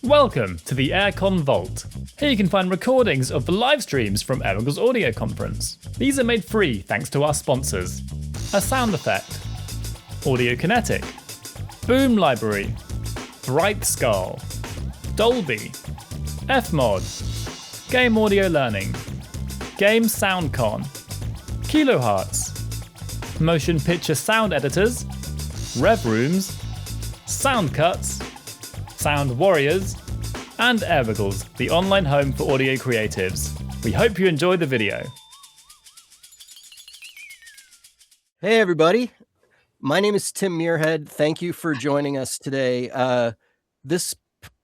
Welcome to the AirCon Vault. Here you can find recordings of the live streams from Eric's audio conference. These are made free thanks to our sponsors. A sound effect, Audio Kinetic, Boom Library, Bright Skull, Dolby, Fmod, Game Audio Learning, Game SoundCon, Kilohertz, Motion Picture Sound Editors, Rev Rooms, Sound Cuts, Sound Warriors, and Airwiggles, the online home for audio creatives. We hope you enjoy the video. Hey everybody, my name is Tim Muirhead. Thank you for joining us today. This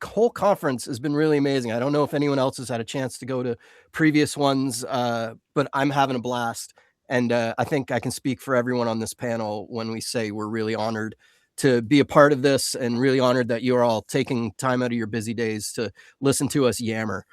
whole conference has been really amazing. I don't know if anyone else has had a chance to go to previous ones, but I'm having a blast. And I think I can speak for everyone on this panel when we say we're really honored to be a part of this and really honored that you're all taking time out of your busy days to listen to us yammer.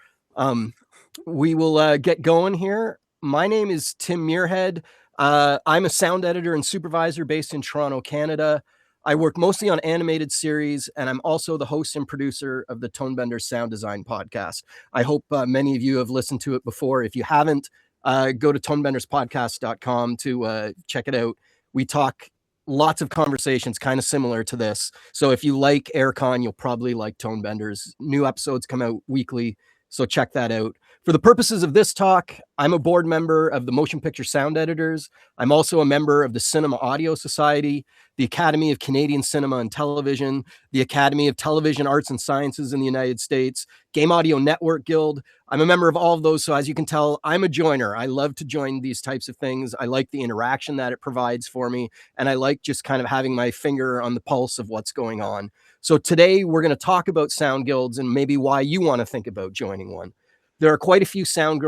We will get going here. My name is Tim Muirhead. I'm a sound editor and supervisor based in Toronto, Canada. I work mostly on animated series, and I'm also the host and producer of the Tonebender Sound Design podcast. I hope many of you have listened to it before. If you haven't, go to tonebenderspodcast.com to check it out. We talk lots of conversations kind of similar to this. So if you like AirCon, you'll probably like Tonebenders. New episodes come out weekly, so check that out. For the purposes of this talk, I'm a board member of the Motion Picture Sound Editors. I'm also a member of the Cinema Audio Society, the Academy of Canadian Cinema and Television, the Academy of Television Arts and Sciences in the United States, Game Audio Network Guild. I'm a member of all of those, so as you can tell, I'm a joiner. I love to join these types of things. I like the interaction that it provides for me, and I like just kind of having my finger on the pulse of what's going on. So today we're going to talk about sound guilds and maybe why you want to think about joining one. There are quite a few sound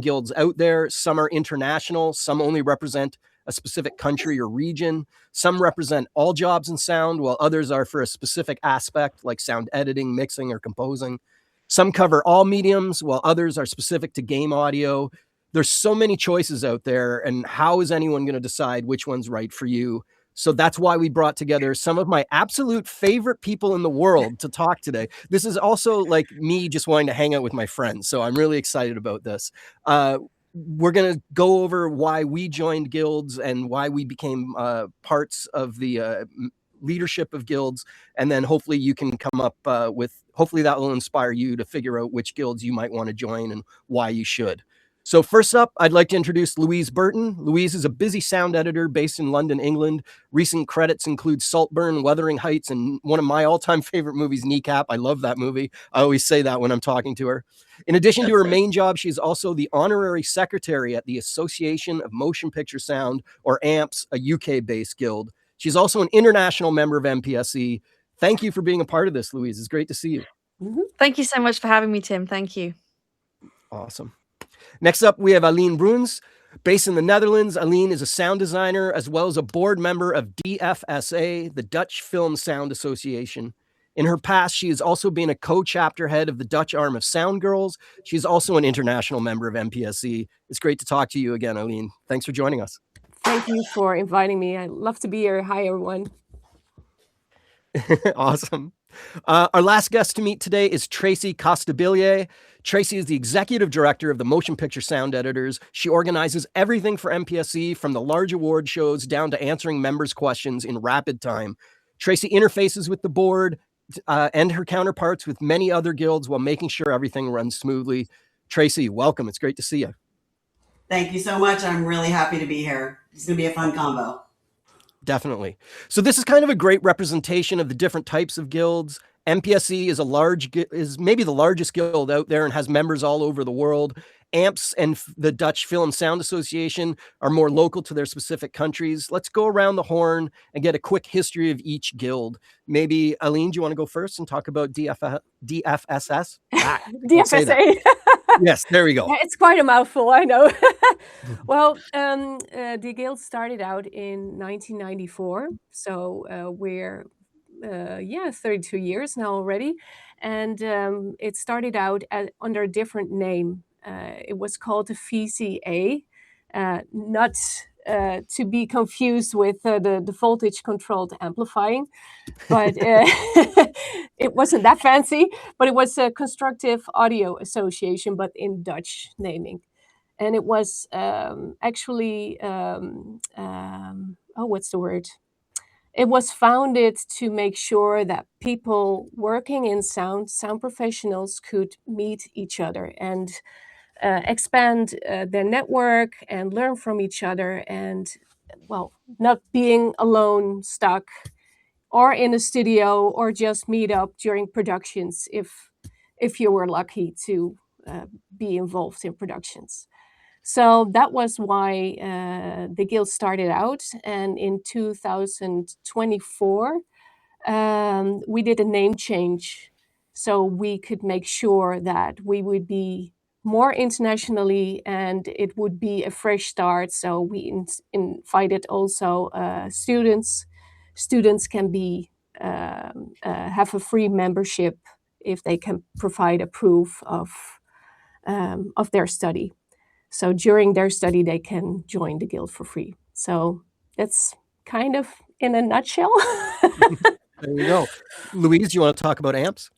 guilds out there. Some are international. Some only represent a specific country or region. Some represent all jobs in sound, while others are for a specific aspect like sound editing, mixing, or composing. Some cover all mediums, while others are specific to game audio. There's so many choices out there, and how is anyone going to decide which one's right for you? So that's why we brought together some of my absolute favorite people in the world to talk today. This is also like me just wanting to hang out with my friends. So I'm really excited about this. We're going to go over why we joined guilds and why we became parts of the leadership of guilds. And then hopefully you can come up hopefully that will inspire you to figure out which guilds you might want to join and why you should. So first up, I'd like to introduce Louise Burton. Louise is a busy sound editor based in London, England. Recent credits include Saltburn, Wuthering Heights, and one of my all-time favorite movies, Kneecap. I love that movie. I always say that when I'm talking to her. In addition to her main job, she's also the honorary secretary at the Association of Motion Picture Sound, or AMPS, a UK-based guild. She's also an international member of MPSE. Thank you for being a part of this, Louise. It's great to see you. Thank you so much for having me, Tim. Thank you. Awesome. Next up, we have Aline Bruijns. Based in the Netherlands, Aline is a sound designer as well as a board member of DFSA, the Dutch Film Sound Association. In her past, she has also been a co-chapter head of the Dutch arm of Sound Girls. She's also an international member of MPSE. It's great to talk to you again, Aline. Thanks for joining us. Thank you for inviting me. I love to be here. Hi, everyone. Awesome. Our last guest to meet today is Tracie Costabile. Tracie is the executive director of the Motion Picture Sound Editors. She organizes everything for MPSE, from the large award shows down to answering members' questions in rapid time. Tracie interfaces with the board and her counterparts with many other guilds while making sure everything runs smoothly. Tracie, welcome. It's great to see you. Thank you so much. I'm really happy to be here. It's going to be a fun combo. Definitely. So this is kind of a great representation of the different types of guilds. MPSE is maybe the largest guild out there and has members all over the world. AMPS and the Dutch Film Sound Association are more local to their specific countries. Let's go around the horn and get a quick history of each guild. Maybe, Aline, do you want to go first and talk about DFSS? DFSA. Yes, there we go. It's quite a mouthful, I know. Well, the guild started out in 1994. So we're 32 years now already. And it started out under a different name. It was called the VCA, not to be confused with the voltage controlled amplifying. But It wasn't that fancy, but it was a Constructive Audio Association, but in Dutch naming. And it was actually, what's the word? It was founded to make sure that people working in sound professionals could meet each other and expand their network and learn from each other, and well, not being alone, stuck, or in a studio, or just meet up during productions if you were lucky to be involved in productions. So that was why the guild started out, and in 2024 we did a name change so we could make sure that we would be more internationally and it would be a fresh start. So we invited also students. Students can be have a free membership if they can provide a proof of their study. So during their study, they can join the guild for free. So that's kind of in a nutshell. There you go. Louise, you want to talk about AMPS?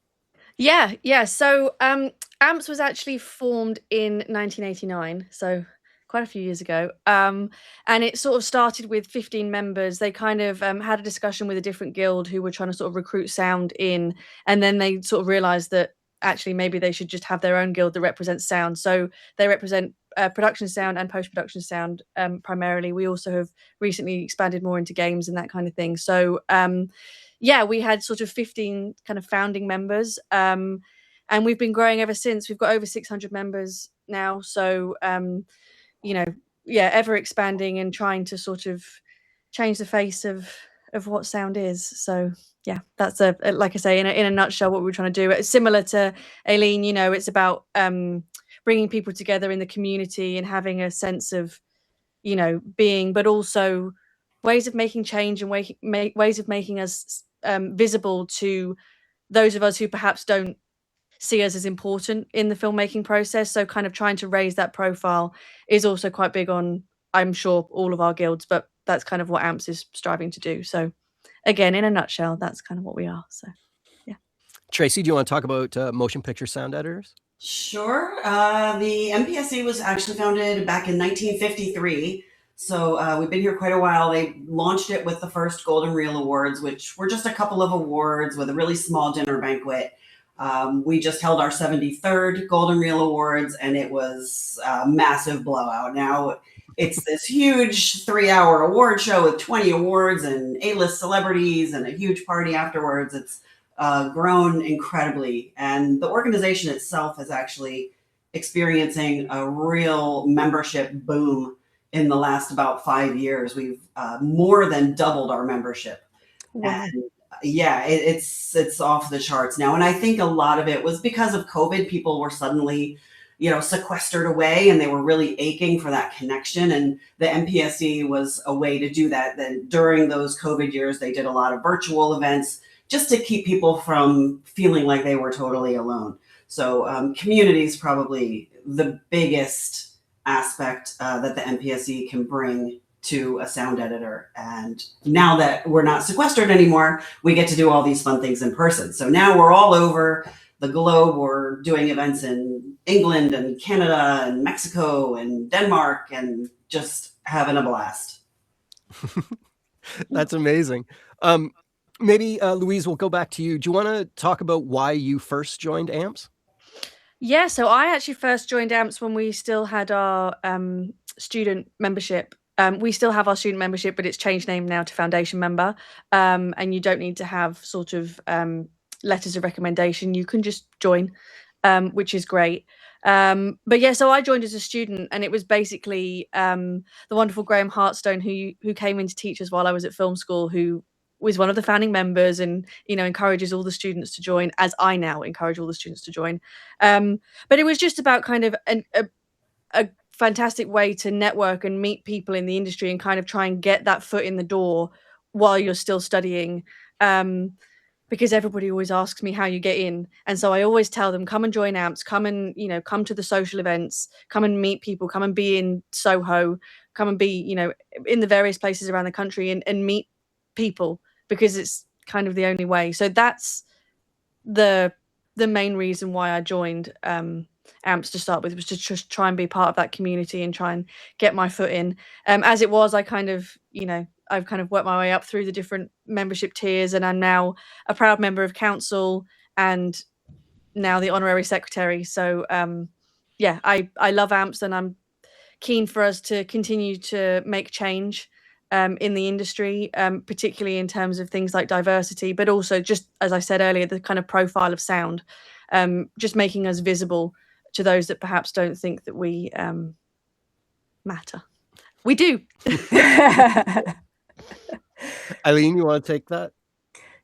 Yeah. So AMPS was actually formed in 1989, so quite a few years ago. And it sort of started with 15 members. They kind of had a discussion with a different guild who were trying to sort of recruit sound in, and then they sort of realized that actually maybe they should just have their own guild that represents sound. So they represent production sound and post-production sound primarily. We also have recently expanded more into games and that kind of thing. So we had sort of 15 kind of founding members, and we've been growing ever since. We've got over 600 members now. So, ever expanding and trying to sort of change the face of what sound is. So yeah, that's like I say, in a nutshell, what we're trying to do. It's similar to Aline, it's about bringing people together in the community and having a sense of, being, but also ways of making change and ways of making us visible to those of us who perhaps don't see us as important in the filmmaking process. So kind of trying to raise that profile is also quite big on, I'm sure, all of our guilds, but that's kind of what AMPS is striving to do. So again, in a nutshell, that's kind of what we are. So yeah. Tracie, do you want to talk about motion picture sound editors? Sure. The MPSE was actually founded back in 1953. So we've been here quite a while. They launched it with the first Golden Reel Awards, which were just a couple of awards with a really small dinner banquet. We just held our 73rd Golden Reel Awards, and it was a massive blowout. Now it's this huge 3-hour award show with 20 awards and A-list celebrities and a huge party afterwards. It's grown incredibly, and the organization itself is actually experiencing a real membership boom in the last about 5 years. We've more than doubled our membership. Wow. And yeah, it's off the charts now. And I think a lot of it was because of COVID. People were suddenly, sequestered away, and they were really aching for that connection. And the MPSE was a way to do that. Then during those COVID years, they did a lot of virtual events just to keep people from feeling like they were totally alone. So community is probably the biggest aspect that the MPSE can bring to a sound editor. And now that we're not sequestered anymore, we get to do all these fun things in person. So now we're all over the globe. We're doing events in England and Canada and Mexico and Denmark and just having a blast. That's amazing. Maybe Louise, we'll go back to you. Do you want to talk about why you first joined AMPS? Yeah, so I actually first joined AMPS when we still had our student membership. We still have our student membership, but it's changed name now to foundation member. And you don't need to have sort of letters of recommendation. You can just join, which is great. But yeah, so I joined as a student, and it was basically the wonderful Graham Hartstone who came in to teach us while I was at film school, who was one of the founding members and, encourages all the students to join, as I now encourage all the students to join. But it was just about kind of a fantastic way to network and meet people in the industry and kind of try and get that foot in the door while you're still studying. Because everybody always asks me how you get in. And so I always tell them, come and join AMPS, come and, come to the social events, come and meet people, come and be in Soho, come and be, in the various places around the country and meet people, because it's kind of the only way. So that's the main reason why I joined AMPS to start with, was to just try and be part of that community and try and get my foot in. As it was, I kind of, I've kind of worked my way up through the different membership tiers, and I'm now a proud member of council and now the honorary secretary. So yeah, I love AMPS, and I'm keen for us to continue to make change in the industry, particularly in terms of things like diversity, but also, just as I said earlier, the kind of profile of sound, just making us visible to those that perhaps don't think that we matter. We do. Aline, you want to take that?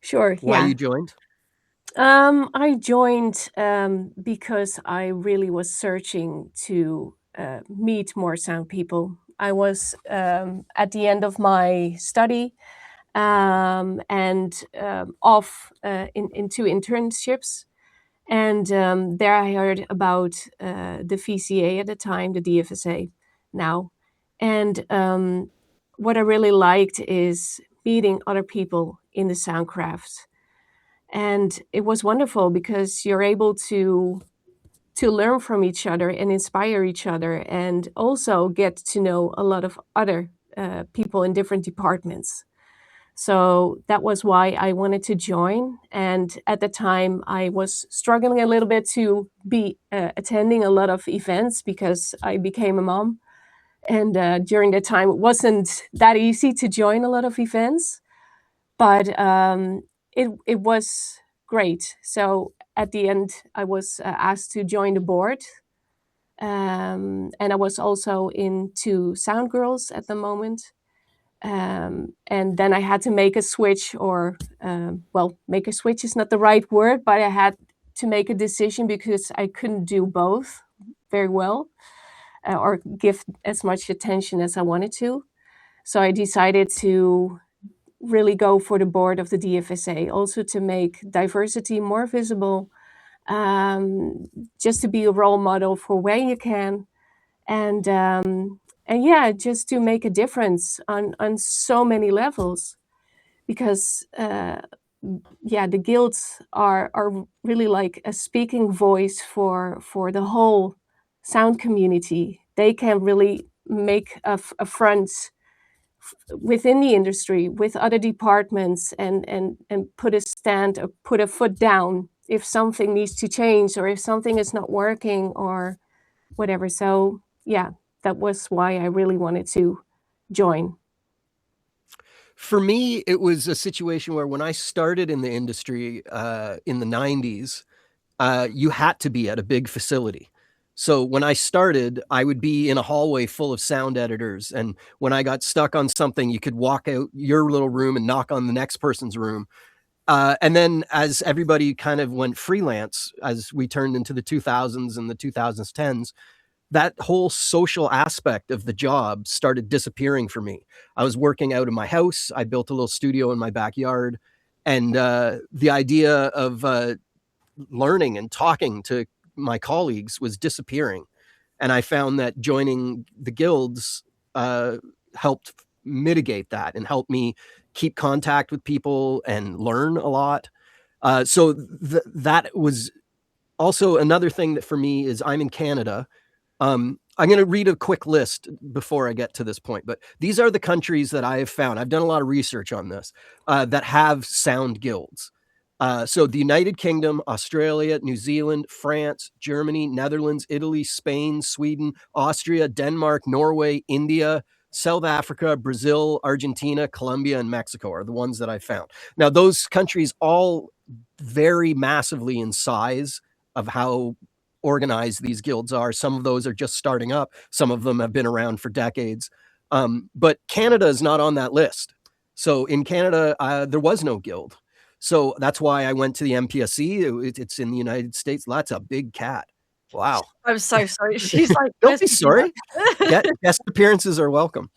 Sure. Why you joined? I joined because I really was searching to meet more sound people. I was at the end of my study and off in 2 internships. And there I heard about the VCA at the time, the DFSA now. And what I really liked is meeting other people in the sound craft. And it was wonderful because you're able to learn from each other and inspire each other, and also get to know a lot of other people in different departments. So that was why I wanted to join. And at the time, I was struggling a little bit to be attending a lot of events because I became a mom. And during that time, it wasn't that easy to join a lot of events, but it was great. So at the end, I was asked to join the board. And I was also into Sound Girls at the moment. And then I had to make a switch, or make a switch is not the right word, but I had to make a decision because I couldn't do both very well or give as much attention as I wanted to. So I decided to really go for the board of the DFSA, also to make diversity more visible, just to be a role model for where you can, and yeah, just to make a difference on so many levels, because the guilds are really like a speaking voice for the whole sound community. They can really make a front within the industry with other departments, and put a stand or put a foot down if something needs to change, or if something is not working or whatever. So yeah, that was why I really wanted to join. For me, it was a situation where when I started in the industry in the 90s, you had to be at a big facility. So when I started, I would be in a hallway full of sound editors. And when I got stuck on something, you could walk out your little room and knock on the next person's room. And then as everybody kind of went freelance, as we turned into the 2000s and the 2010s, that whole social aspect of the job started disappearing for me. I was working out of my house. I built a little studio in my backyard. And the idea of learning and talking to my colleagues was disappearing. And I found that joining the guilds helped mitigate that and helped me keep contact with people and learn a lot. So that was also another thing that for me is I'm in Canada. I'm going to read a quick list before I get to this point, but these are the countries that I have found. I've done a lot of research on this that have sound guilds. So the United Kingdom, Australia, New Zealand, France, Germany, Netherlands, Italy, Spain, Sweden, Austria, Denmark, Norway, India, South Africa, Brazil, Argentina, Colombia, and Mexico are the ones that I found. Now, those countries all vary massively in size of how organized these guilds are. Some of those are just starting up. Some of them have been around for decades. But Canada is not on that list. So in Canada, there was no guild. So that's why I went to the MPSE. It's in the United States. That's a big cat. Wow. I'm so sorry. She's like, don't be sorry. Guest appearances are welcome.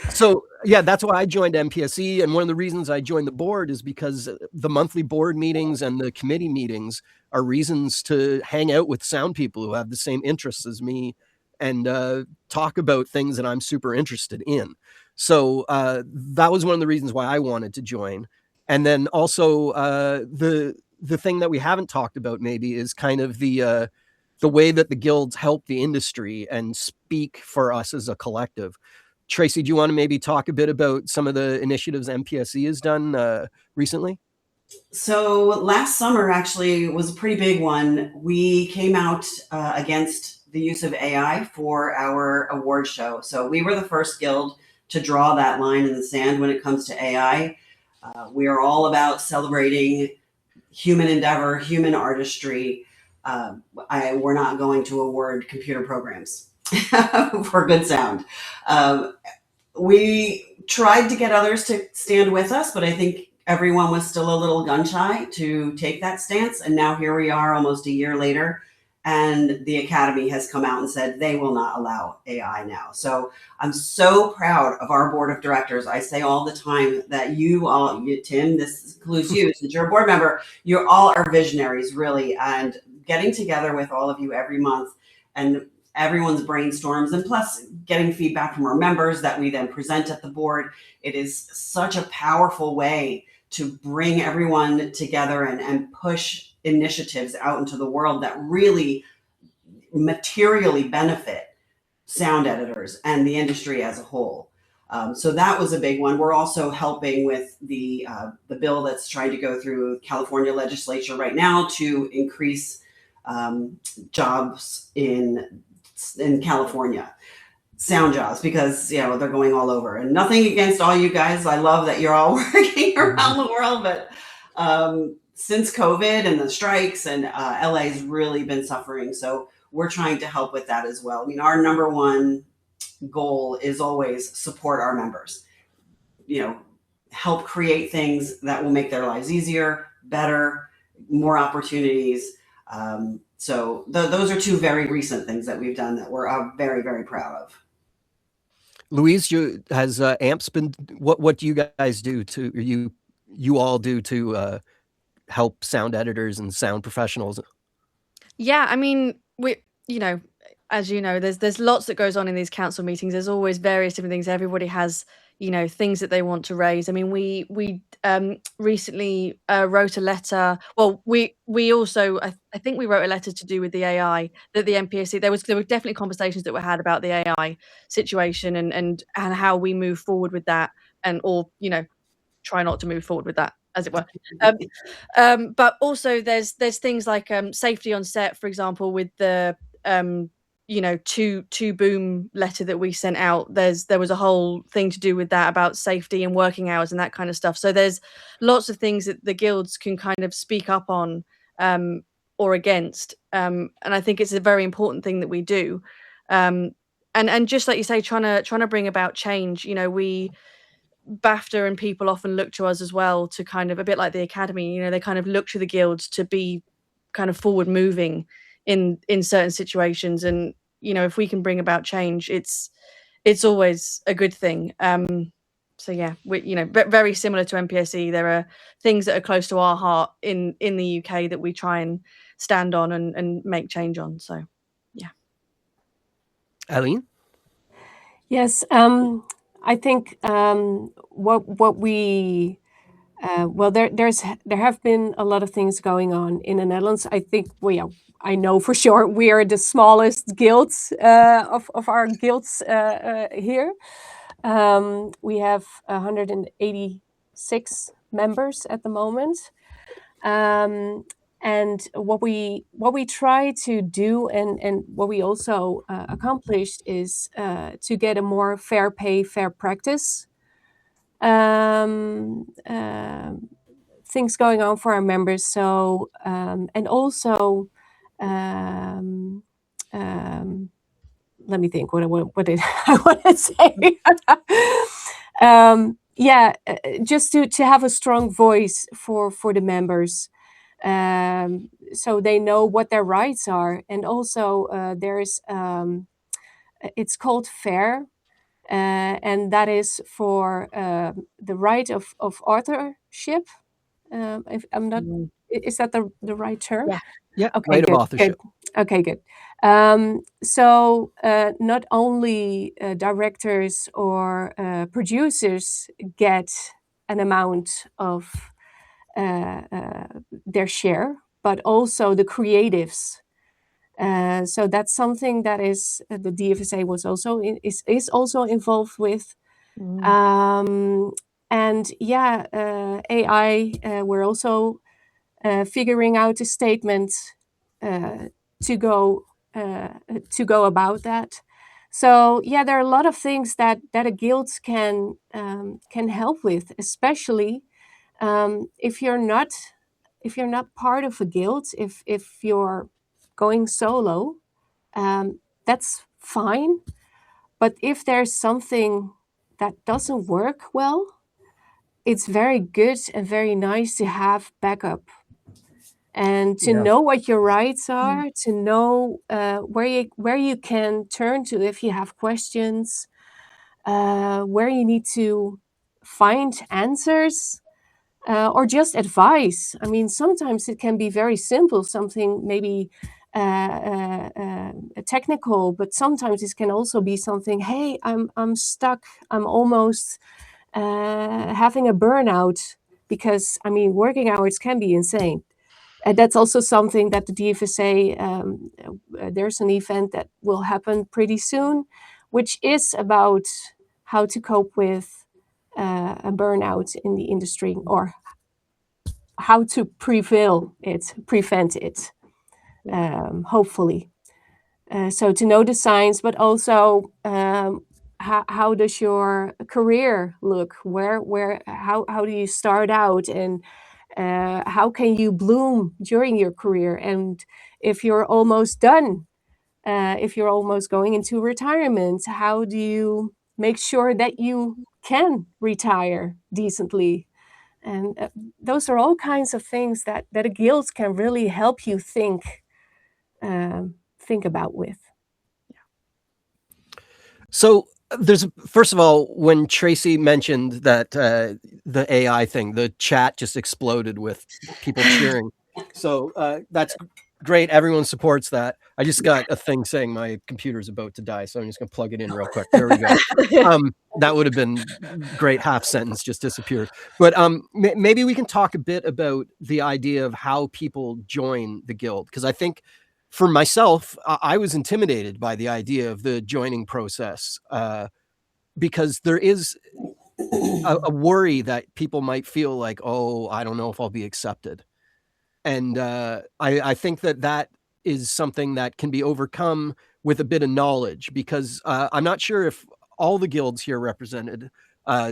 So yeah, that's why I joined MPSE. And one of the reasons I joined the board is because the monthly board meetings and the committee meetings are reasons to hang out with sound people who have the same interests as me and talk about things that I'm super interested in. So that was one of the reasons why I wanted to join. And then also the the thing that we haven't talked about maybe is kind of the way that the guilds help the industry and speak for us as a collective. Tracie, do you want to maybe talk a bit about some of the initiatives MPSE has done recently? So last summer actually was a pretty big one. We came out against the use of AI for our award show. So we were the first guild to draw that line in the sand when it comes to AI. We are all about celebrating human endeavor, human artistry. We're not going to award computer programs for good sound. We tried to get others to stand with us, but I think everyone was still a little gun shy to take that stance. And now here we are almost a year later, and the Academy has come out and said they will not allow AI now. So I'm so proud of our board of directors. I say all the time that you all, Tim, this includes you, since you're a board member, you all are visionaries, really. And getting together with all of you every month and everyone's brainstorms, and plus getting feedback from our members that we then present at the board, it is such a powerful way to bring everyone together and push initiatives out into the world that really materially benefit sound editors and the industry as a whole. So that was a big one. We're also helping with the bill that's trying to go through California legislature right now to increase jobs in California, sound jobs, because they're going all over. And nothing against all you guys. I love that you're all working around the world, but since COVID and the strikes, and LA's really been suffering. So we're trying to help with that as well. I mean, our number one goal is always support our members, help create things that will make their lives easier, better, more opportunities. So those are two very recent things that we've done that we're very, very proud of. Louise, has AMPS been, what do you guys do to, you all do to help sound editors and sound professionals? Yeah, I mean, as you know, there's lots that goes on in these council meetings. There's always various different things. Everybody has, things that they want to raise. I mean, we recently wrote a letter. Well, we also, I think we wrote a letter to do with the AI that the MPSE, there were definitely conversations that were had about the AI situation and how we move forward with that, or try not to move forward with that, as it were. But also there's things like safety on set, for example, with the two boom letter that we sent out. There was a whole thing to do with that about safety and working hours and that kind of stuff. So there's lots of things that the guilds can kind of speak up on or against. And I think it's a very important thing that we do. And just like you say, trying to bring about change. BAFTA and people often look to us as well to kind of, a bit like the Academy, they kind of look to the guilds to be kind of forward moving in certain situations. And if we can bring about change, it's always a good thing. So yeah, very similar to MPSE, there are things that are close to our heart in the UK that we try and stand on and make change on. So yeah. Aline? Yes, I think what we there have been a lot of things going on in the Netherlands. I think I know for sure we are the smallest guilds of our guilds here. We have 186 members at the moment. And what we try to do and what we also accomplished is to get a more fair pay, fair practice things going on for our members. So and also let me think. What did I want to say? Just to have a strong voice for the members. So they know what their rights are, and also there's it's called FAIR, and that is for the right of authorship. If I'm not, is that the right term? Yeah. Okay. Right Good, of authorship. good. Okay. Good. So not only directors or producers get an amount of their share, but also the creatives. So that's something that is the DFSA was also is also involved with. And yeah, AI, we're also figuring out a statement to go about that. So yeah, there are a lot of things that a guild can help with, especially if you're not part of a guild, if you're going solo, that's fine. But if there's something that doesn't work well, it's very good and very nice to have backup and to know what your rights are, to know where you can turn to if you have questions, where you need to find answers, or just advice. I mean, sometimes it can be very simple, something maybe technical, but sometimes it can also be something, hey, I'm stuck, I'm almost having a burnout, because I mean, working hours can be insane. And that's also something that the DFSA, there's an event that will happen pretty soon, which is about how to cope with a burnout in the industry, or how to prevent it, hopefully. So to know the signs, but also how does your career look? How do you start out, and how can you bloom during your career? And if you're almost done, if you're almost going into retirement, how do you make sure that you can retire decently? And those are all kinds of things that a guild can really help you think about with. So there's, first of all, when Tracie mentioned that the AI thing, the chat just exploded with people cheering. So that's great. Everyone supports that. I just got a thing saying my computer's about to die, so I'm just going to plug it in real quick. There we go. That would have been great. Half sentence just disappeared. But maybe we can talk a bit about the idea of how people join the guild, because I think for myself, I was intimidated by the idea of the joining process, because there is a worry that people might feel like, oh, I don't know if I'll be accepted. And I think that is something that can be overcome with a bit of knowledge, because I'm not sure if all the guilds here represented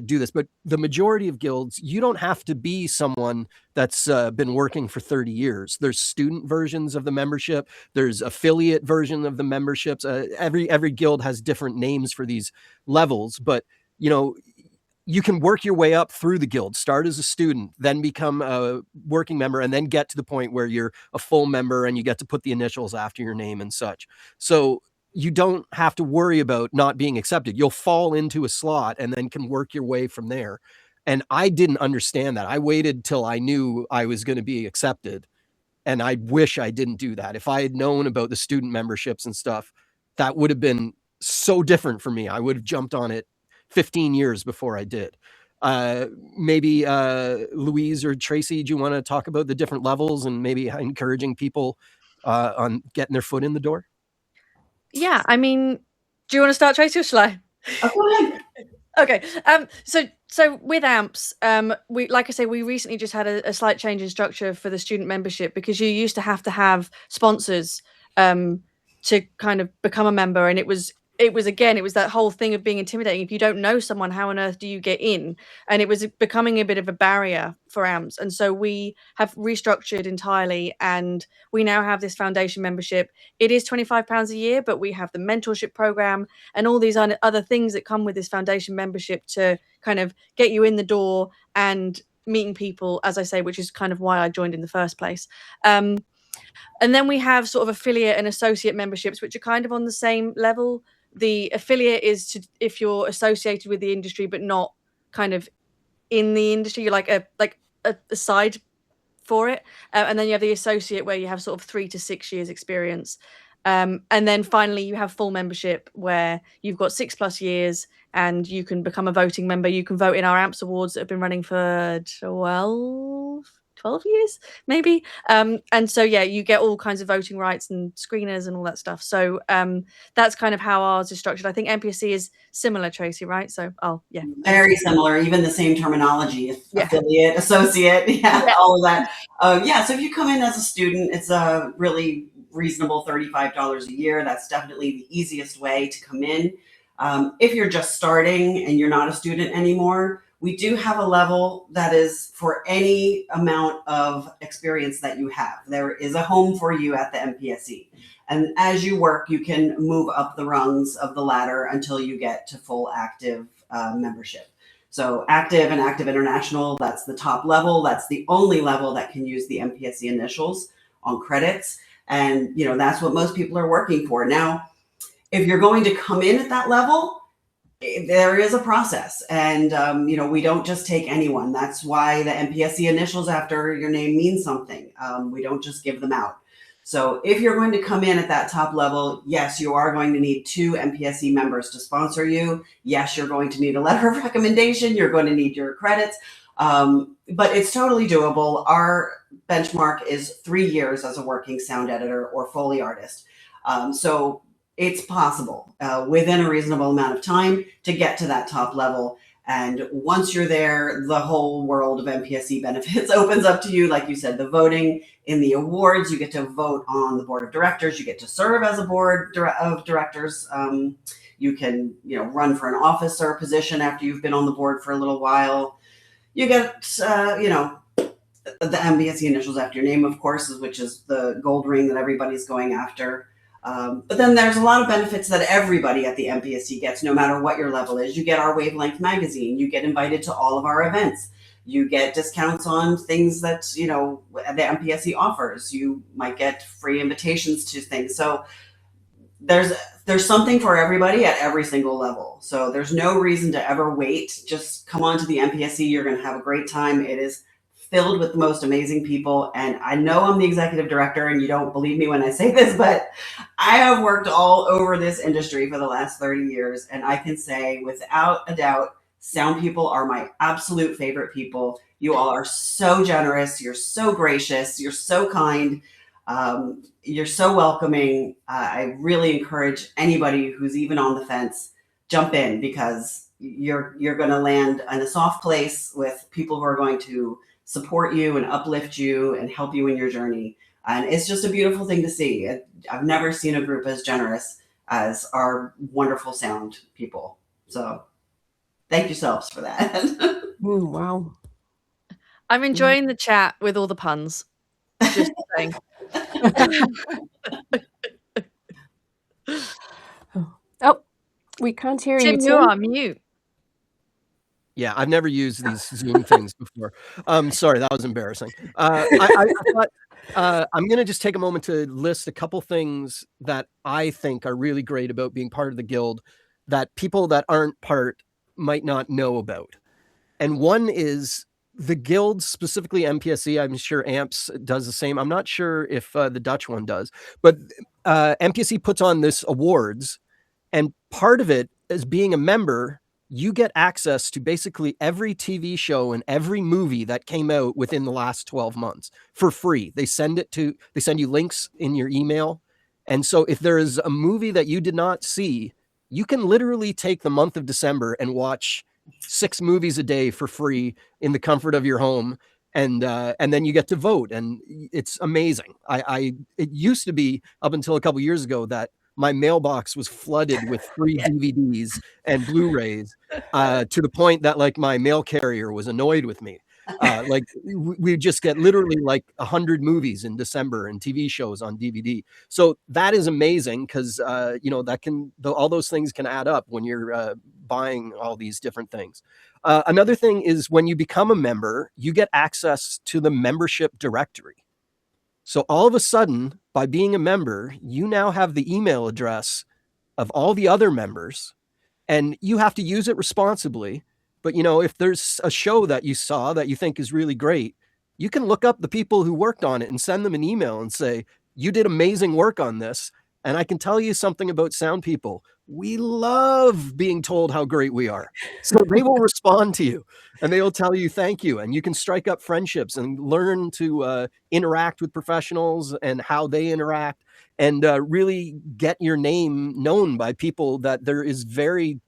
do this, but the majority of guilds, you don't have to be someone that's been working for 30 years. There's student versions of the membership. There's affiliate version of the memberships. Every guild has different names for these levels, but you can work your way up through the guild, start as a student, then become a working member, and then get to the point where you're a full member and you get to put the initials after your name and such. So you don't have to worry about not being accepted. You'll fall into a slot and then can work your way from there. And I didn't understand that. I waited till I knew I was going to be accepted. And I wish I didn't do that. If I had known about the student memberships and stuff, that would have been so different for me. I would have jumped on it 15 years before I did. Maybe Louise or Tracie, do you want to talk about the different levels and maybe encouraging people on getting their foot in the door? Yeah, I mean, do you want to start, Tracie, or shall I? Go ahead. Okay. So with AMPS, we, like I say, we recently just had a slight change in structure for the student membership, because you used to have sponsors to kind of become a member, and it was that whole thing of being intimidating. If you don't know someone, how on earth do you get in? And it was becoming a bit of a barrier for AMPS. And so we have restructured entirely, and we now have this foundation membership. It is £25 a year, but we have the mentorship program and all these other things that come with this foundation membership to kind of get you in the door and meeting people, as I say, which is kind of why I joined in the first place. And then we have sort of affiliate and associate memberships, which are kind of on the same level. The affiliate is if you're associated with the industry but not kind of in the industry, you're like a side for it, and then you have the associate, where you have sort of 3 to 6 years experience, and then finally you have full membership, where you've got 6+ years and you can become a voting member. You can vote in our AMPS awards that have been running for 12 years, maybe. And so, yeah, you get all kinds of voting rights and screeners and all that stuff. So that's kind of how ours is structured. I think MPSE is similar, Tracie, right? So, yeah. Very similar, even the same terminology, Yeah. affiliate, associate, Yeah. all of that. So if you come in as a student, it's a really reasonable $35 a year. That's definitely the easiest way to come in. If you're just starting and you're not a student anymore, we do have a level that is for any amount of experience that you have. There is a home for you at the MPSE. And as you work, you can move up the rungs of the ladder until you get to full active membership. So active and active international, that's the top level. That's the only level that can use the MPSE initials on credits. And, that's what most people are working for. Now, if you're going to come in at that level, there is a process. And, we don't just take anyone. That's why the MPSE initials after your name means something. We don't just give them out. So if you're going to come in at that top level, yes, you are going to need 2 MPSE members to sponsor you. Yes, you're going to need a letter of recommendation. You're going to need your credits. But it's totally doable. Our benchmark is 3 years as a working sound editor or Foley artist. So it's possible within a reasonable amount of time to get to that top level. And once you're there, the whole world of MPSE benefits opens up to you. Like you said, the voting in the awards, you get to vote on the board of directors. You get to serve as a board of directors. You can, run for an officer position after you've been on the board for a little while. You get, the MPSE initials after your name, of course, which is the gold ring that everybody's going after. But then there's a lot of benefits that everybody at the MPSE gets, no matter what your level is. You get our Wavelength magazine. You get invited to all of our events. You get discounts on things that, the MPSE offers. You might get free invitations to things. So there's something for everybody at every single level. So there's no reason to ever wait. Just come on to the MPSE. You're going to have a great time. It is filled with the most amazing people. And I know I'm the executive director and you don't believe me when I say this, but I have worked all over this industry for the last 30 years. And I can say without a doubt, sound people are my absolute favorite people. You all are so generous. You're so gracious. You're so kind. You're so welcoming. I really encourage anybody who's even on the fence, jump in, because you're going to land in a soft place with people who are going to support you and uplift you and help you in your journey. And it's just a beautiful thing to see. I've never seen a group as generous as our wonderful sound people. So thank yourselves for that. Wow. I'm enjoying the chat with all the puns. Just saying. Oh, we can't hear you, Tim, Tim. you're on mute. Yeah, I've never used these Zoom things before. Sorry, that was embarrassing. I thought I'm going to just take a moment to list a couple things that I think are really great about being part of the guild that people that aren't part might not know about. And one is the guild, specifically MPSE. I'm sure AMPS does the same. I'm not sure if the Dutch one does, but MPSE puts on this awards, and part of it is being a member. You get access to basically every TV show and every movie that came out within the last 12 months for free. They send you links in your email. And so if there is a movie that you did not see, you can literally take the month of December and watch 6 movies a day for free in the comfort of your home. And then you get to vote. And it's amazing. It used to be up until a couple of years ago that my mailbox was flooded with free DVDs and Blu-rays to the point that like my mail carrier was annoyed with me. Like we just get literally like 100 movies in December and TV shows on DVD. So that is amazing because, all those things can add up when you're buying all these different things. Another thing is when you become a member, you get access to the membership directory. So all of a sudden, by being a member, you now have the email address of all the other members, and you have to use it responsibly. But, if there's a show that you saw that you think is really great, you can look up the people who worked on it and send them an email and say, you did amazing work on this. And I can tell you something about sound people. we love being told how great we are. So they will respond to you and they will tell you thank you. And you can strike up friendships and learn to interact with professionals and how they interact, and really get your name known by people that there is very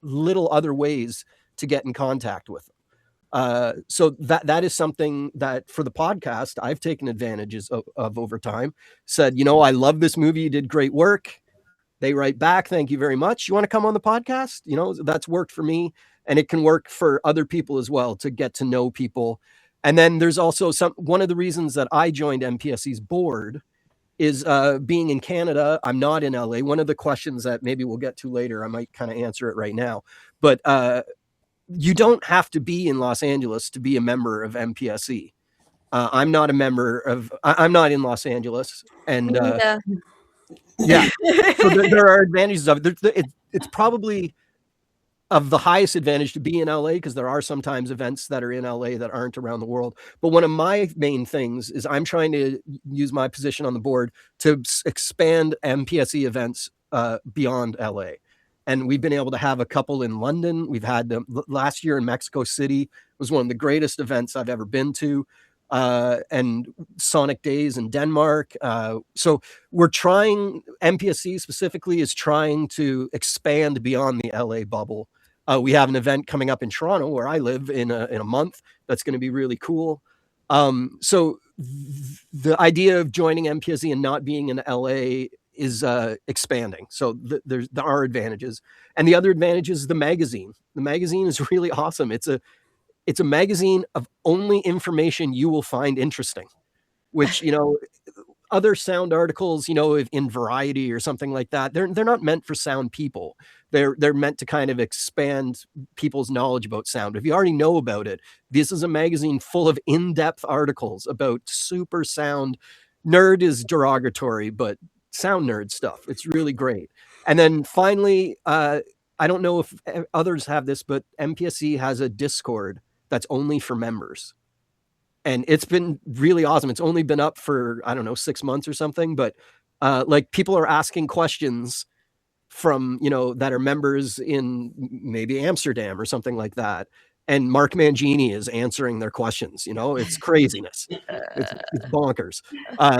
little other ways to get in contact with them. So that is something that for the podcast, I've taken advantages of over time. Said, I love this movie. You did great work. They write back, thank you very much. You want to come on the podcast? That's worked for me, and it can work for other people as well to get to know people. And then there's also one of the reasons that I joined MPSE's board is being in Canada. I'm not in LA. One of the questions that maybe we'll get to later, I might kind of answer it right now, but you don't have to be in Los Angeles to be a member of MPSE. I'm not a member of, I'm not in Los Angeles. And yeah, so there are advantages of it. It's probably of the highest advantage to be in LA, because there are sometimes events that are in LA that aren't around the world. But one of my main things is I'm trying to use my position on the board to expand MPSE events beyond LA. And we've been able to have a couple in London. We've had them last year in Mexico City. It was one of the greatest events I've ever been to. And Sonic Days in Denmark. So we're trying, MPSE specifically is trying to expand beyond the LA bubble. We have an event coming up in Toronto where I live in a month. That's going to be really cool. So the idea of joining MPSE and not being in LA is expanding. So there are advantages. And the other advantage is the magazine. The magazine is really awesome. It's a magazine of only information you will find interesting, which, other sound articles, in Variety or something like that, they're not meant for sound people. They're meant to kind of expand people's knowledge about sound. If you already know about it, this is a magazine full of in-depth articles about super sound. Nerd is derogatory, but sound nerd stuff. It's really great. And then finally, I don't know if others have this, but MPSE has a Discord that's only for members. And it's been really awesome. It's only been up for, 6 months or something, but people are asking questions from, that are members in maybe Amsterdam or something like that. And Mark Mangini is answering their questions. It's craziness. It's bonkers.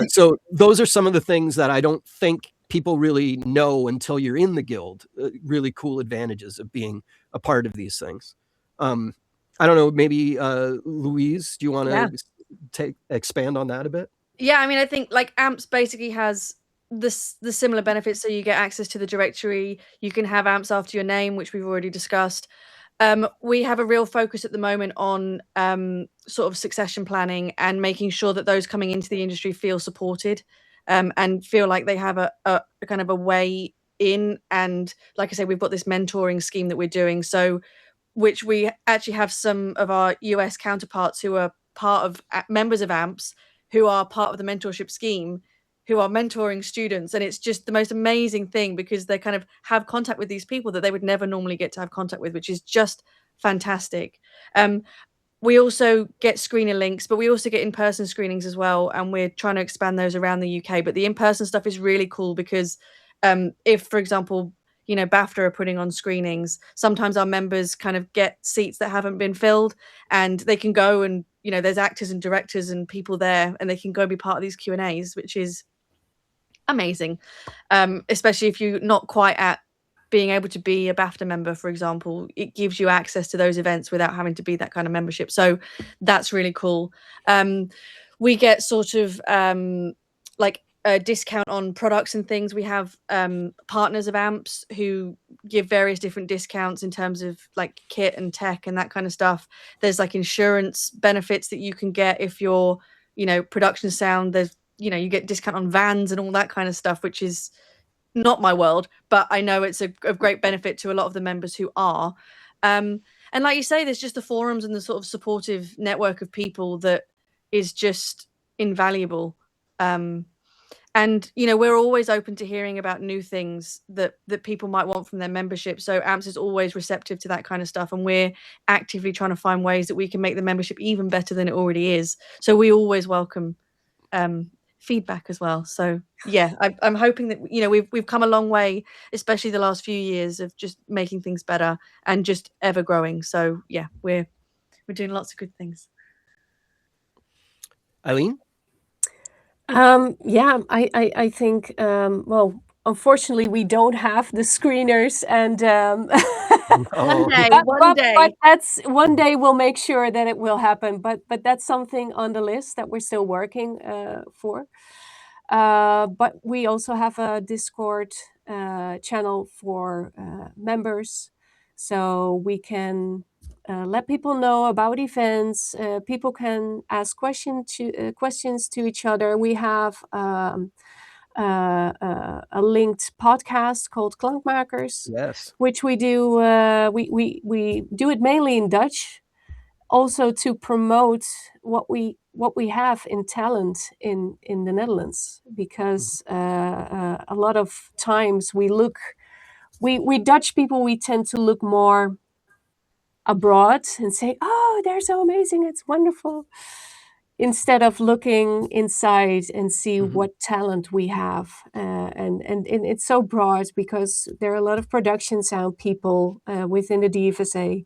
So those are some of the things that I don't think people really know until you're in the guild. Really cool advantages of being a part of these things. I don't know, maybe Louise, do you want to expand on that a bit? Yeah, I think AMPS basically has the similar benefits. So you get access to the directory. You can have AMPS after your name, which we've already discussed. We have a real focus at the moment on sort of succession planning and making sure that those coming into the industry feel supported and feel like they have a kind of a way in. And like I say, we've got this mentoring scheme that we're doing. So which we actually have some of our US counterparts who are part of members of AMPS, who are part of the mentorship scheme, who are mentoring students. And it's just the most amazing thing, because they kind of have contact with these people that they would never normally get to have contact with, which is just fantastic. We also get screener links, but we also get in-person screenings as well. And we're trying to expand those around the UK. But the in-person stuff is really cool because if, for example, BAFTA are putting on screenings, sometimes our members kind of get seats that haven't been filled, and they can go and, there's actors and directors and people there, and they can go be part of these Q&As, which is amazing. Especially if you're not quite at being able to be a BAFTA member, for example, it gives you access to those events without having to be that kind of membership. So that's really cool. We get sort of a discount on products and things. We have partners of AMPS who give various different discounts in terms of kit and tech and that kind of stuff. There's insurance benefits that you can get if you're, production sound. There's, you get discount on vans and all that kind of stuff, which is not my world, but I know it's of great benefit to a lot of the members who are. And like you say, there's just the forums and the sort of supportive network of people that is just invaluable. And, we're always open to hearing about new things that people might want from their membership. So AMPS is always receptive to that kind of stuff. And we're actively trying to find ways that we can make the membership even better than it already is. So we always welcome feedback as well. So yeah, I'm hoping that, you know, we've come a long way, especially the last few years of just making things better and just ever growing. So yeah, we're doing lots of good things. Aline? Yeah, I think, well, unfortunately, we don't have the screeners, and Oh, One day. but that's one day we'll make sure that it will happen. But that's something on the list that we're still working for. But we also have a Discord channel for members, so we can let people know about events. People can ask questions to each other. We have a linked podcast called Klankmakers, yes. which we do. We do it mainly in Dutch, also to promote what we have in talent in the Netherlands, because a lot of times we Dutch people, we tend to look more abroad and say, oh, they're so amazing, it's wonderful, instead of looking inside and see what talent we have. And it's so broad because there are a lot of production sound people within the DFSA.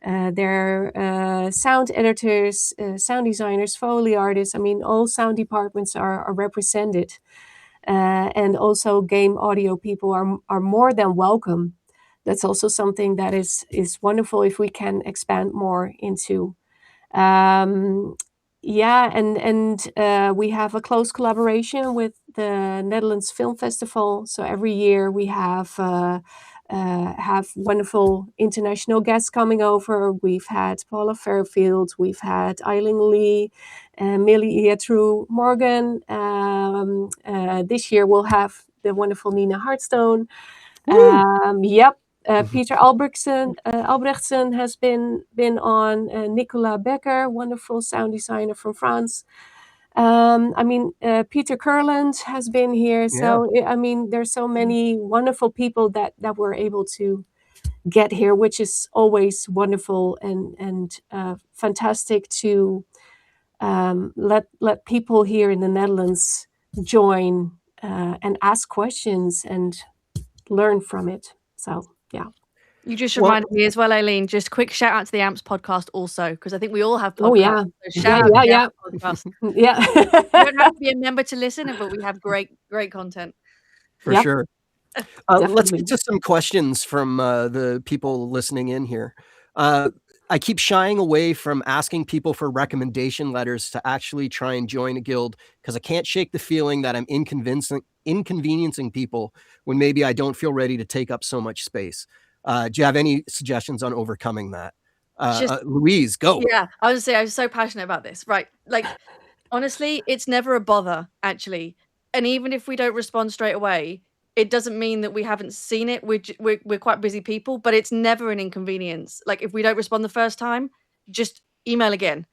There are sound editors, sound designers, Foley artists. I mean, all sound departments are represented. And also game audio people are more than welcome. That's also something that is wonderful if we can expand more into. Yeah, and we have a close collaboration with the Netherlands Film Festival. So every year we have wonderful international guests coming over. We've had Paula Fairfield, we've had Eileen Lee, Millie Iatru Morgan. This year we'll have the wonderful Nina Hartstone. Yep. Peter Albrechtsen has been on. Nicolas Becker, wonderful sound designer from France. I mean, Peter Kurland has been here. So, I mean, there's so many wonderful people that we're able to get here, which is always wonderful and fantastic to let people here in the Netherlands join and ask questions and learn from it. So, yeah. You just reminded me as well, Aline, just quick shout out to the AMPS podcast also, because I think we all have podcasts. Oh, yeah. So shout out to the Yeah. AMPS podcast. Yeah. You don't have to be a member to listen, but we have great content. For Yep. sure. Let's Definitely. get to some questions from the people listening in here. I keep shying away from asking people for recommendation letters to actually try and join a guild because I can't shake the feeling that I'm inconveniencing people when maybe I don't feel ready to take up so much space. Do you have any suggestions on overcoming that? Louise, go. Yeah, I was so passionate about this. Right. Like, honestly, it's never a bother, actually. And even if we don't respond straight away, it doesn't mean that we haven't seen it. We're quite busy people, but it's never an inconvenience. Like, if we don't respond the first time, just email again,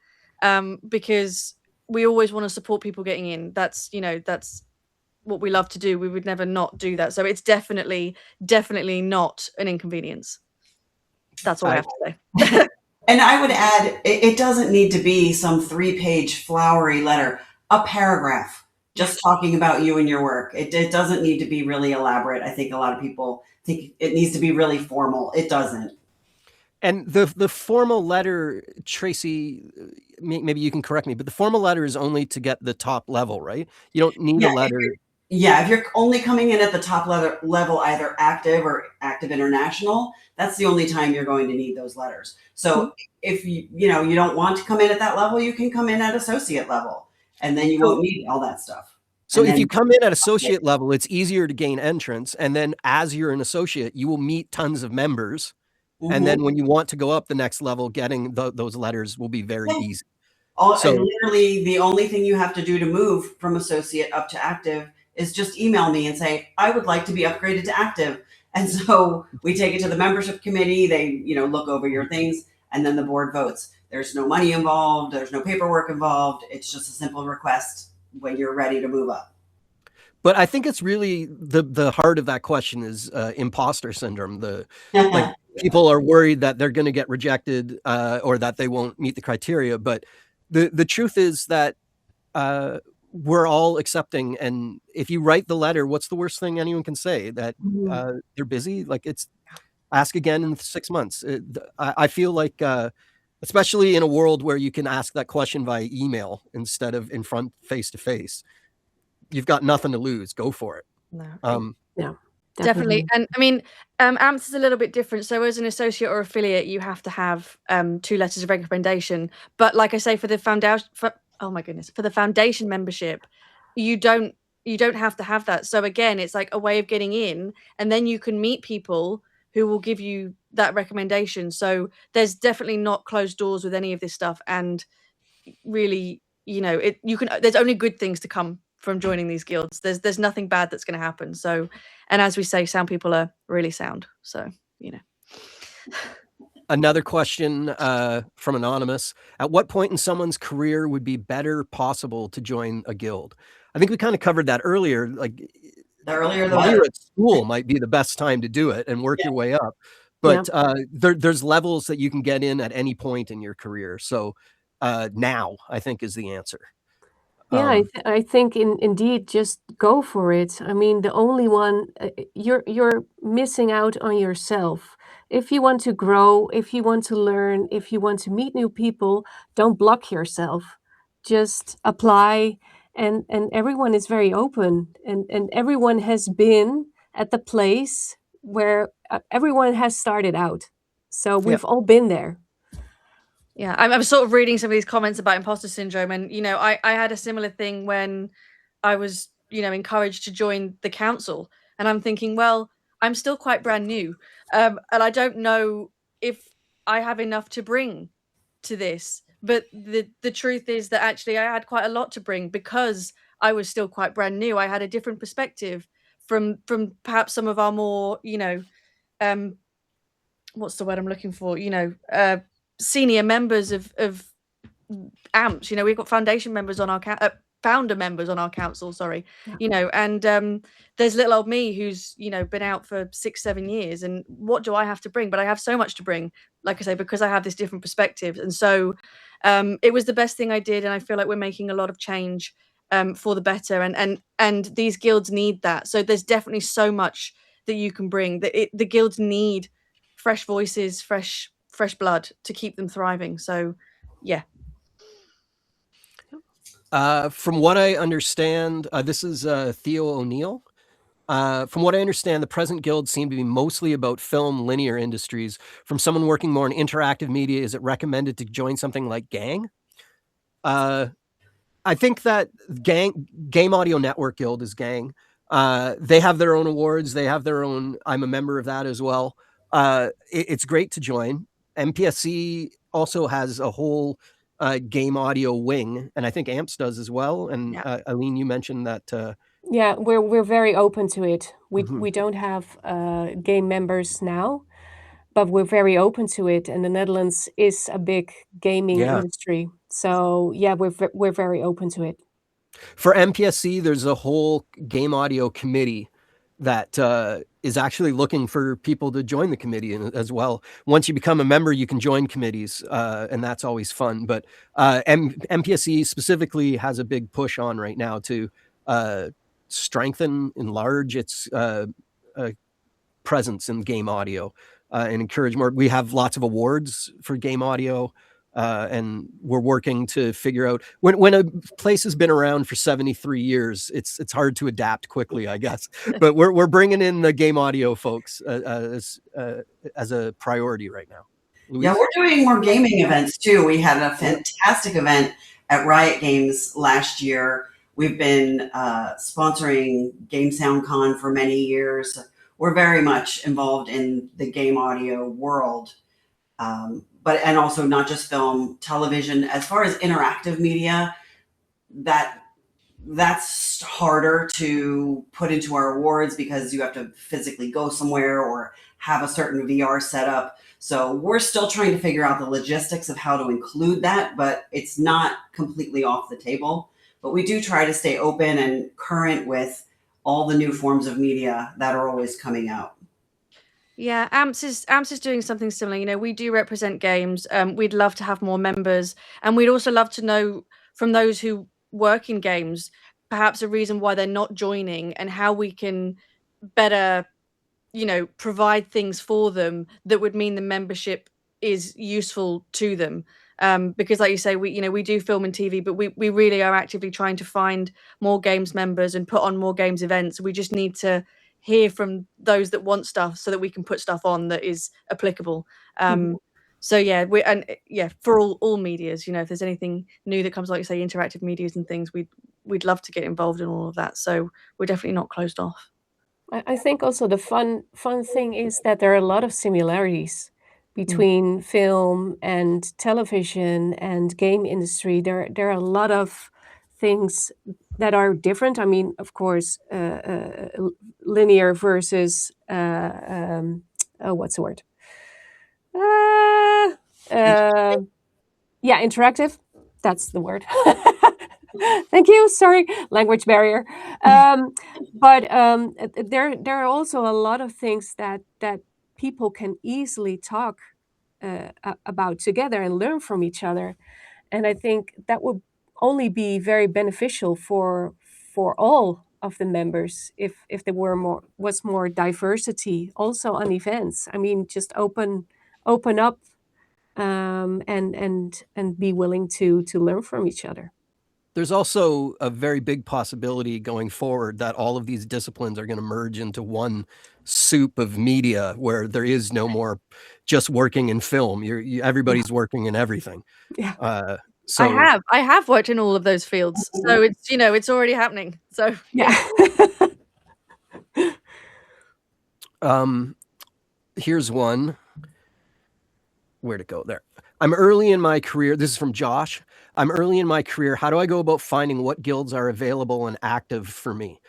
because we always want to support people getting in. That's what we love to do. We would never not do that. So it's definitely not an inconvenience. That's all I have to say. And I would add, it doesn't need to be some 3-page flowery letter, a paragraph just talking about you and your work. It doesn't need to be really elaborate. I think a lot of people think it needs to be really formal. It doesn't. And the formal letter, Tracie, maybe you can correct me, but the formal letter is only to get the top level, right? You don't need a letter. If you're only coming in at the top level, either active or active international, that's the only time you're going to need those letters. So if you don't want to come in at that level, you can come in at associate level, and then you won't need all that stuff. So if you come in at associate level, it's easier to gain entrance. And then as you're an associate, you will meet tons of members. Mm-hmm. And then when you want to go up the next level, getting those letters will be very easy. And literally the only thing you have to do to move from associate up to active is just email me and say, I would like to be upgraded to active. And so we take it to the membership committee. They, look over your things, and then the board votes. There's no money involved. There's no paperwork involved. It's just a simple request when you're ready to move up. But I think it's really the heart of that question is imposter syndrome. People are worried that they're going to get rejected or that they won't meet the criteria. But the truth is that we're all accepting. And if you write the letter, what's the worst thing anyone can say? That they're busy? Like, it's ask again in 6 months. I feel like, especially in a world where you can ask that question via email instead of in front face to face, you've got nothing to lose. Go for it. No. Yeah. Definitely. And I mean, AMPS is a little bit different. So as an associate or affiliate, you have to have 2 letters of recommendation. But like I say, for the foundation, for the foundation membership, you don't have to have that. So again, it's like a way of getting in, and then you can meet people who will give you that recommendation. So there's definitely not closed doors with any of this stuff. And really, there's only good things to come from joining these guilds. There's nothing bad that's going to happen. So, and as we say, sound people are really sound. So, Another question from Anonymous. At what point in someone's career would be better possible to join a guild? I think we kind of covered that earlier. Like, the earlier while you're at school might be the best time to do it and work your way up. But there's levels that you can get in at any point in your career. So now, I think, is the answer. Yeah, I think indeed, just go for it. I mean, the only one you're missing out on yourself. If you want to grow, if you want to learn, if you want to meet new people, don't block yourself. Just apply, and everyone is very open, and everyone has been at the place where everyone has started out. So we've all been there. Yeah, I'm sort of reading some of these comments about imposter syndrome, and I had a similar thing when I was encouraged to join the council, and I'm thinking, well, I'm still quite brand new, and I don't know if I have enough to bring to this. But the truth is that actually I had quite a lot to bring because I was still quite brand new. I had a different perspective from perhaps some of our more what's the word I'm looking for? Senior members of AMPS. We've got foundation members on our founder members on our council, sorry. And there's little old me who's been out for 6-7 years, and what do I have to bring? But I have so much to bring, like I say, because I have this different perspective. And so it was the best thing I did, and I feel like we're making a lot of change for the better, and these guilds need that. So there's definitely so much that you can bring. The guilds need fresh voices, fresh blood to keep them thriving. So yeah. From what I understand, this is Theo O'Neill. From what I understand, the present guilds seem to be mostly about film linear industries. From someone working more in interactive media, is it recommended to join something like Gang? I think that Game Audio Network Guild is Gang. They have their own awards. They have their own. I'm a member of that as well. It's great to join. MPSE also has a whole game audio wing, and I think AMPS does as well. And Aline, you mentioned that. Yeah, we're very open to it. We don't have game members now, but we're very open to it. And the Netherlands is a big gaming industry, so yeah, we're very open to it. For MPSE, there's a whole game audio committee that is actually looking for people to join the committee as well. Once you become a member, you can join committees, and that's always fun. But MPSE specifically has a big push on right now to strengthen, enlarge its presence in game audio and encourage more. We have lots of awards for game audio. And we're working to figure out when a place has been around for 73 years, it's hard to adapt quickly, I guess. But we're bringing in the game audio folks as a priority right now. Louise? Yeah, we're doing more gaming events too. We had a fantastic event at Riot Games last year. We've been sponsoring Game Sound Con for many years. We're very much involved in the game audio world. And also not just film, television. As far as interactive media, that's harder to put into our awards because you have to physically go somewhere or have a certain VR setup. So we're still trying to figure out the logistics of how to include that, but it's not completely off the table. But we do try to stay open and current with all the new forms of media that are always coming out. Yeah, AMPS is doing something similar. We do represent games. We'd love to have more members, and we'd also love to know from those who work in games, perhaps a reason why they're not joining, and how we can better, provide things for them that would mean the membership is useful to them. Because like you say, we do film and TV, but we really are actively trying to find more games members and put on more games events. We just need to hear from those that want stuff so that we can put stuff on that is applicable. So yeah, for all medias, if there's anything new that comes, like you say, interactive medias and things, we'd love to get involved in all of that. So we're definitely not closed off. I think also the fun thing is that there are a lot of similarities between film and television and game industry. There are a lot of things that are different. I mean, of course, linear versus what's the word? Interactive. That's the word. Thank you. Sorry, language barrier. But there are also a lot of things that people can easily talk about together and learn from each other, and I think that would only be very beneficial for all of the members if there was more diversity also on events. I mean, just open up and be willing to learn from each other. There's also a very big possibility going forward that all of these disciplines are going to merge into one soup of media where there is no more just working in film. Everybody's working in everything. Yeah. So I have worked in all of those fields, so it's it's already happening. So yeah. Here's one. Where'd it go? There. I'm early in my career. This is from Josh. I'm early in my career. How do I go about finding what guilds are available and active for me?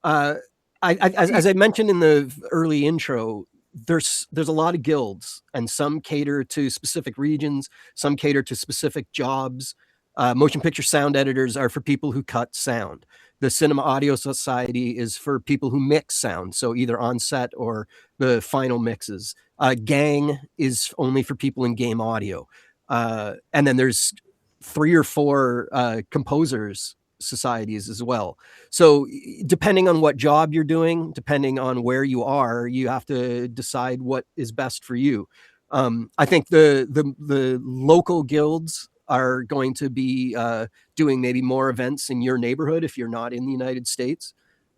As I mentioned in the early intro, there's a lot of guilds, and some cater to specific regions, some cater to specific jobs. Motion picture sound editors are for people who cut sound. The Cinema Audio Society is for people who mix sound, so either on set or the final mixes. Gang is only for people in game audio. And then there's 3 or 4 composers societies as well. So depending on what job you're doing, depending on where you are, you have to decide what is best for you. I think the local guilds are going to be doing maybe more events in your neighborhood if you're not in the United States,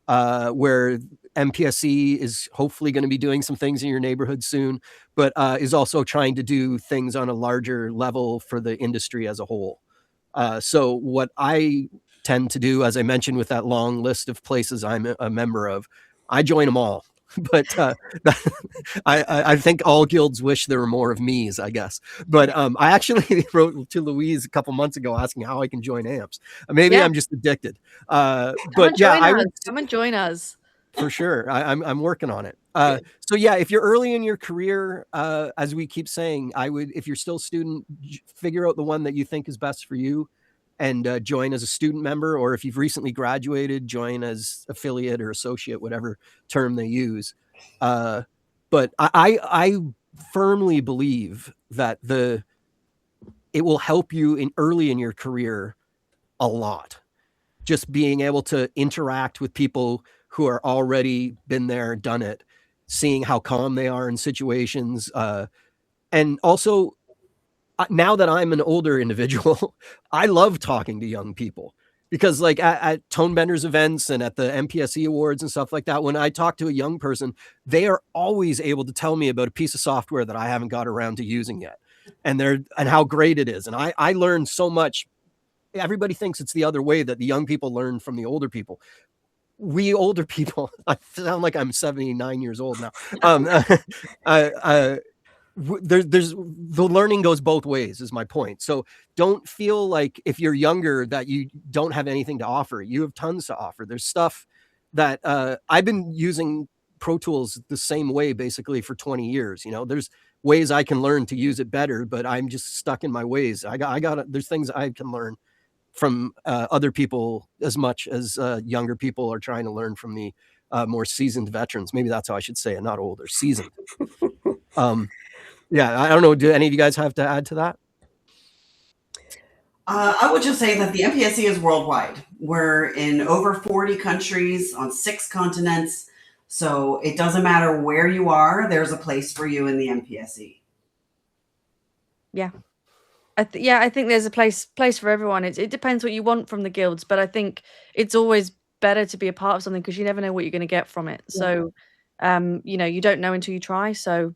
where MPSE is hopefully going to be doing some things in your neighborhood soon, but is also trying to do things on a larger level for the industry as a whole. So what I tend to do, as I mentioned with that long list of places I'm a member of, I join them all. But I think all guilds wish there were more of me's, I guess. But I actually wrote to Louise a couple months ago asking how I can join AMPS. Maybe I'm just addicted. But yeah, come and join us. For sure. I'm working on it. So yeah, if you're early in your career, as we keep saying, if you're still a student, figure out the one that you think is best for you and join as a student member, or if you've recently graduated, join as affiliate or associate, whatever term they use. But I firmly believe that it will help you early in your career a lot. Just being able to interact with people who are already been there, done it, seeing how calm they are in situations. And also, now that I'm an older individual, I love talking to young people because like at Tonebenders events and at the MPSE awards and stuff like that, when I talk to a young person, they are always able to tell me about a piece of software that I haven't got around to using yet. And how great it is. And I learned so much. Everybody thinks it's the other way, that the young people learn from the older people. We older people, I sound like I'm 79 years old now. There's the learning goes both ways is my point. So don't feel like if you're younger that you don't have anything to offer. You have tons to offer. There's stuff that I've been using Pro Tools the same way basically for 20 years. There's ways I can learn to use it better, but I'm just stuck in my ways. There's things I can learn from other people as much as younger people are trying to learn from the more seasoned veterans. Maybe that's how I should say it, not older, seasoned. Yeah, I don't know. Do any of you guys have to add to that? I would just say that the MPSE is worldwide. We're in over 40 countries on 6 continents. So it doesn't matter where you are, there's a place for you in the MPSE. Yeah. I think there's a place for everyone. It depends what you want from the guilds, but I think it's always better to be a part of something because you never know what you're going to get from it. Yeah. So, you don't know until you try. So,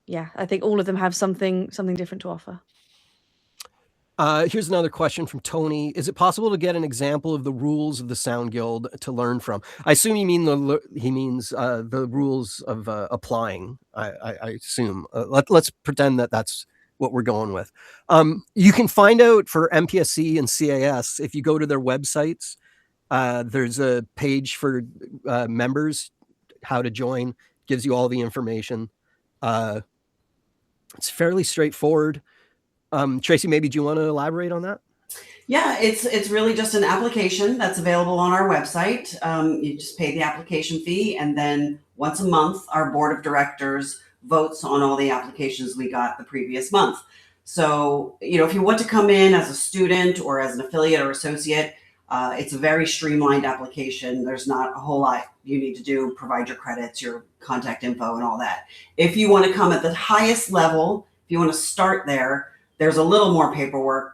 yeah, I think all of them have something different to offer. Here's another question from Tony. Is it possible to get an example of the rules of the Sound Guild to learn from? I assume he means the rules of applying. I assume. Let's pretend that that's what we're going with. You can find out for MPSE and CAS if you go to their websites. There's a page for members, how to join, gives you all the information. It's fairly straightforward. Tracie, maybe do you want to elaborate on that? Yeah, it's really just an application that's available on our website. You just pay the application fee, and then once a month, our board of directors votes on all the applications we got the previous month. So, if you want to come in as a student or as an affiliate or associate, it's a very streamlined application. There's not a whole lot you need to do, provide your credits, your contact info, and all that. If you want to come at the highest level, if you want to start there, there's a little more paperwork,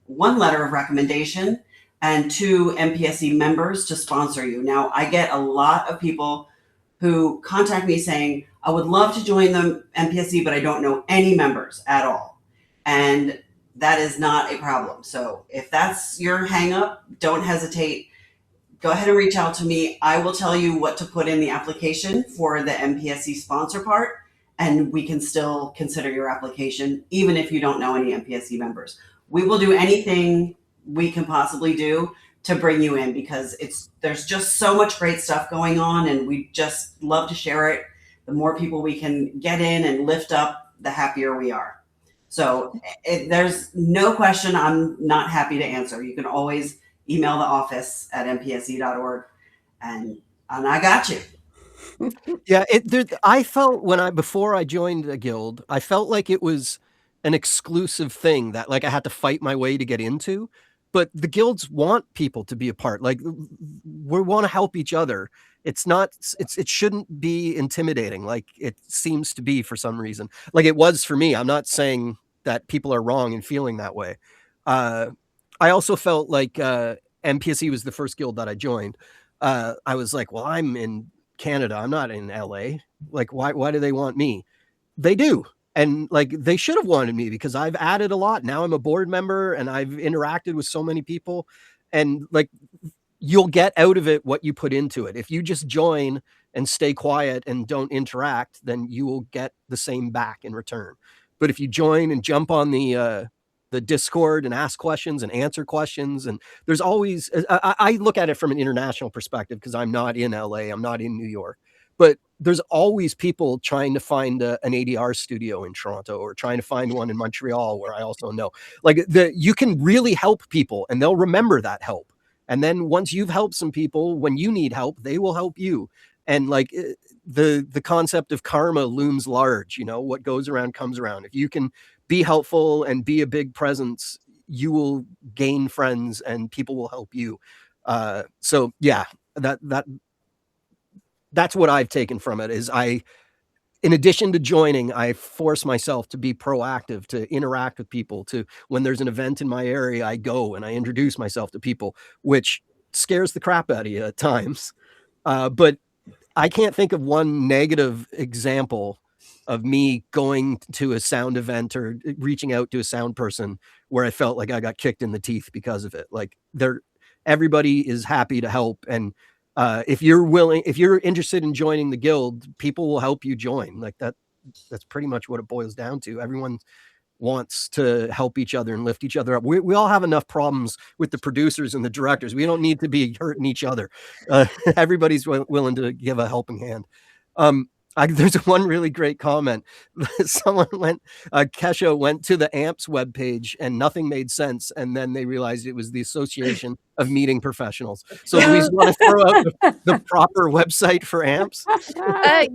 one letter of recommendation and 2 MPSE members to sponsor you. Now, I get a lot of people who contact me saying, I would love to join the MPSE, but I don't know any members at all. And that is not a problem. So if that's your hang up, don't hesitate. Go ahead and reach out to me. I will tell you what to put in the application for the MPSE sponsor part, and we can still consider your application, even if you don't know any MPSE members. We will do anything we can possibly do to bring you in because there's just so much great stuff going on, and we just love to share it. The more people we can get in and lift up, the happier we are. So there's no question I'm not happy to answer. You can always email the office at mpse.org, and I got you. Yeah, I felt before I joined a guild, I felt like it was an exclusive thing that like I had to fight my way to get into. But the guilds want people to be a part. Like we want to help each other. It shouldn't be intimidating like it seems to be for some reason. Like it was for me. I'm not saying that people are wrong in feeling that way. I also felt like MPSE was the first guild that I joined. I was like, well, I'm in Canada. I'm not in LA. Like, why do they want me? They do. And like, they should have wanted me because I've added a lot. Now I'm a board member and I've interacted with so many people, and like, you'll get out of it what you put into it. If you just join and stay quiet and don't interact, then you will get the same back in return. But if you join and jump on the Discord and ask questions and answer questions, and there's always, I look at it from an international perspective because I'm not in LA, I'm not in New York, but there's always people trying to find an ADR studio in Toronto or trying to find one in Montreal where I also know. Like you can really help people and they'll remember that help. And then once you've helped some people, when you need help, they will help you. And like the concept of karma looms large, what goes around comes around. If you can be helpful and be a big presence, you will gain friends and people will help you. So yeah, that's what I've taken from it is in addition to joining, I force myself to be proactive, to interact with people, when there's an event in my area, I go and I introduce myself to people, which scares the crap out of you at times. But I can't think of one negative example of me going to a sound event or reaching out to a sound person where I felt like I got kicked in the teeth because of it. Like everybody is happy to help. And if you're interested in joining the guild, people will help you join. Like that's pretty much what it boils down to. Everyone wants to help each other and lift each other up. We all have enough problems with the producers and the directors. We don't need to be hurting each other. Everybody's willing to give a helping hand. There's one really great comment. Kesha went to the AMPS webpage and nothing made sense. And then they realized it was the Association of Meeting Professionals. So Louise, you want to throw out the proper website for AMPS?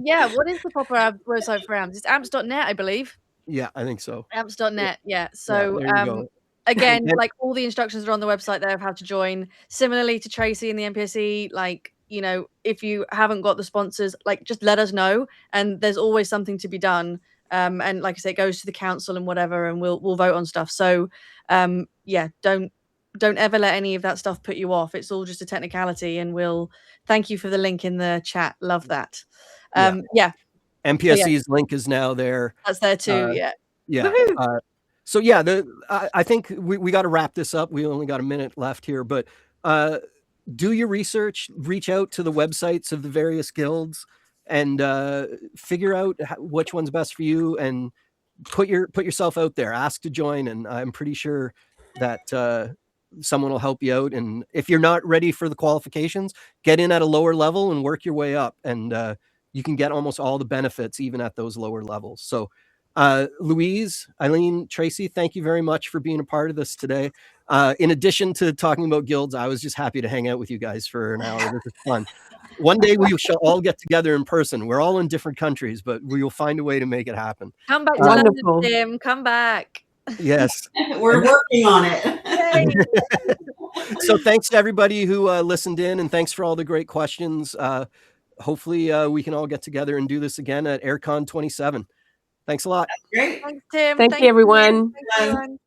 Yeah, what is the proper website for AMPS? It's amps.net, I believe. Yeah, I think so. Amps.net. Yeah. So there you go. again, And- like all the instructions are on the website there of how to join. Similarly to Tracie and the MPSE, like, you know, if you haven't got the sponsors, like just let us know, and there's always something to be done. And like I say, it goes to the council and whatever, and we'll vote on stuff. So yeah, don't ever let any of that stuff put you off. It's all just a technicality, and we'll thank you for the link in the chat. Love that. Yeah. MPSE's link is now there. That's there too. Yeah. Yeah. So yeah, I think we got to wrap this up. We only got a minute left here, but do your research, reach out to the websites of the various guilds, and figure out which one's best for you, and put yourself out there. Ask to join, and I'm pretty sure that someone will help you out. And if you're not ready for the qualifications, get in at a lower level and work your way up, and you can get almost all the benefits even at those lower levels. So Louise, Aline, Tracie, thank you very much for being a part of this today. In addition to talking about guilds, I was just happy to hang out with you guys for an hour. This is fun. One day we shall all get together in person. We're all in different countries, but we will find a way to make it happen. Come back to London, Tim. Come back. Yes. We're working on it. So thanks to everybody who listened in, and thanks for all the great questions. Hopefully we can all get together and do this again at AirCon27. Thanks a lot. Great. Thanks, Tim. Thank you, everyone. Thanks, everyone.